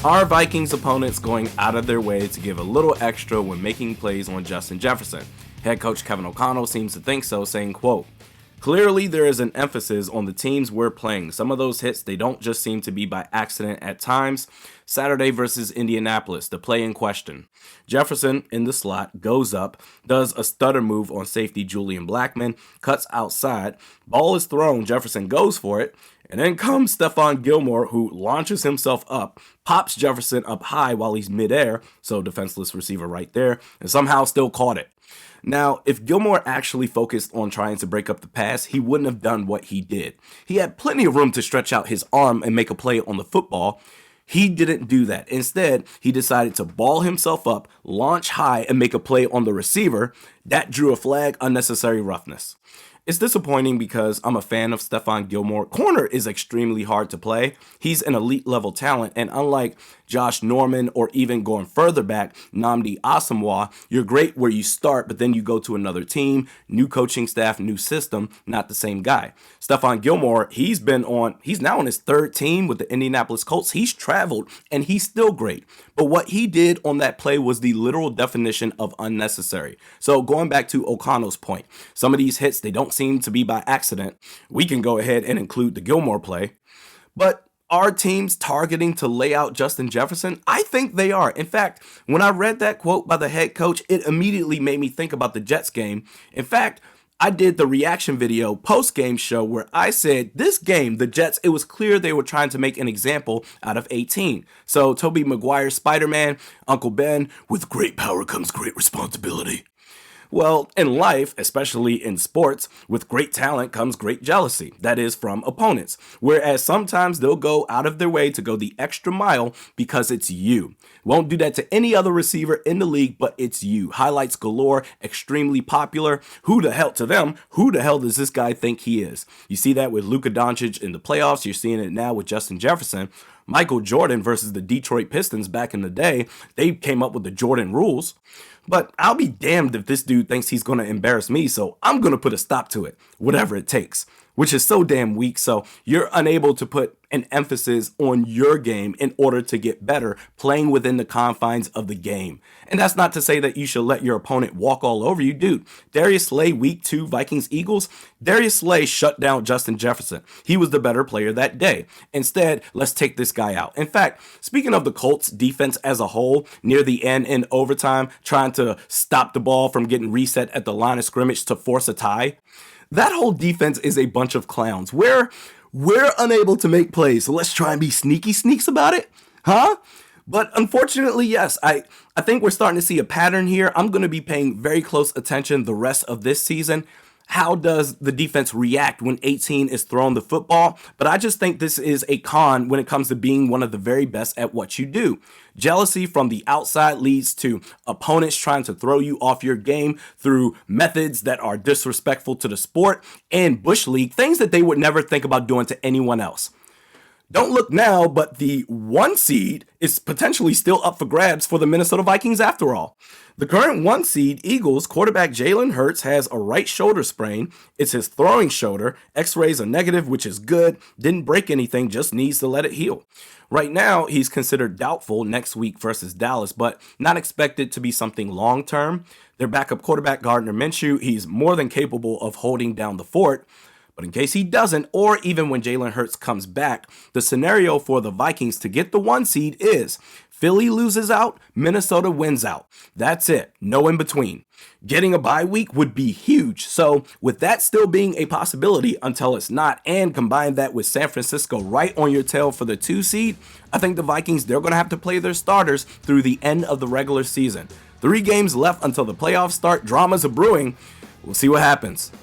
Are Vikings opponents going out of their way to give a little extra when making plays on Justin Jefferson? Head coach Kevin O'Connell seems to think so, saying, quote, "Clearly there is an emphasis on the teams we're playing. Some of those hits, they don't just seem to be by accident at times. Saturday versus Indianapolis, the play in question. Jefferson in the slot goes up, does a stutter move on safety Julian Blackmon, cuts outside, ball is thrown, Jefferson goes for it, and then comes Stephon Gilmore, who launches himself up, pops Jefferson up high while he's midair, so defenseless receiver right there, and somehow still caught it. Now, if Gilmore actually focused on trying to break up the pass, he wouldn't have done what he did. He had plenty of room to stretch out his arm and make a play on the football. He didn't do that. Instead, he decided to ball himself up, launch high, and make a play on the receiver. That drew a flag, unnecessary roughness. It's disappointing because I'm a fan of Stephon Gilmore. Corner is extremely hard to play. He's an elite level talent, and unlike Josh Norman or even going further back, Nnamdi Asomugha, you're great where you start, but then you go to another team, new coaching staff, new system, not the same guy. Stephon Gilmore, he's now on his third team with the Indianapolis Colts. He's traveled, and he's still great. But what he did on that play was the literal definition of unnecessary. So going back to O'Connell's point, some of these hits, they don't seem to be by accident. We can go ahead and include the Gilmore play. But are teams targeting to lay out Justin Jefferson? I think they are. In fact, when I read that quote by the head coach, it immediately made me think about the Jets game. In fact, I did the reaction video post-game show where I said this game, the Jets, it was clear they were trying to make an example out of 18. So Tobey Maguire's Spider-Man, Uncle Ben, with great power comes great responsibility. Well, in life, especially in sports, with great talent comes great jealousy. That is from opponents. Whereas sometimes they'll go out of their way to go the extra mile because it's you. Won't do that to any other receiver in the league, but it's you. Highlights galore, extremely popular. Who the hell does this guy think he is? You see that with Luka Doncic in the playoffs. You're seeing it now with Justin Jefferson. Michael Jordan versus the Detroit Pistons back in the day, they came up with the Jordan rules. But I'll be damned if this dude thinks he's going to embarrass me, so I'm going to put a stop to it, whatever it takes, which is so damn weak. So you're unable to put an emphasis on your game in order to get better, playing within the confines of the game. And that's not to say that you should let your opponent walk all over you. Dude, Darius Slay, week 2, Vikings-Eagles, Darius Slay shut down Justin Jefferson. He was the better player that day. Instead, let's take this guy out. In fact, speaking of the Colts defense as a whole, near the end in overtime, trying to stop the ball from getting reset at the line of scrimmage to force a tie, that whole defense is a bunch of clowns. We're unable to make plays, so let's try and be sneaky sneaks about it, huh? But unfortunately, yes, I think we're starting to see a pattern here. I'm going to be paying very close attention the rest of this season. How does the defense react when 18 is throwing the football? But I just think this is a con when it comes to being one of the very best at what you do. Jealousy from the outside leads to opponents trying to throw you off your game through methods that are disrespectful to the sport and Bush League, things that they would never think about doing to anyone else. Don't look now, but the 1 seed is potentially still up for grabs for the Minnesota Vikings after all. The current 1 seed, Eagles, quarterback Jalen Hurts has a right shoulder sprain. It's his throwing shoulder. X-rays are negative, which is good. Didn't break anything, just needs to let it heal. Right now, he's considered doubtful next week versus Dallas, but not expected to be something long-term. Their backup quarterback, Gardner Minshew, he's more than capable of holding down the fort. But in case he doesn't, or even when Jalen Hurts comes back, the scenario for the Vikings to get the 1 seed is Philly loses out, Minnesota wins out. That's it. No in between. Getting a bye week would be huge. So with that still being a possibility until it's not, and combine that with San Francisco right on your tail for the 2 seed, I think the Vikings, they're going to have to play their starters through the end of the regular season. 3 games left until the playoffs start. Dramas are brewing. We'll see what happens.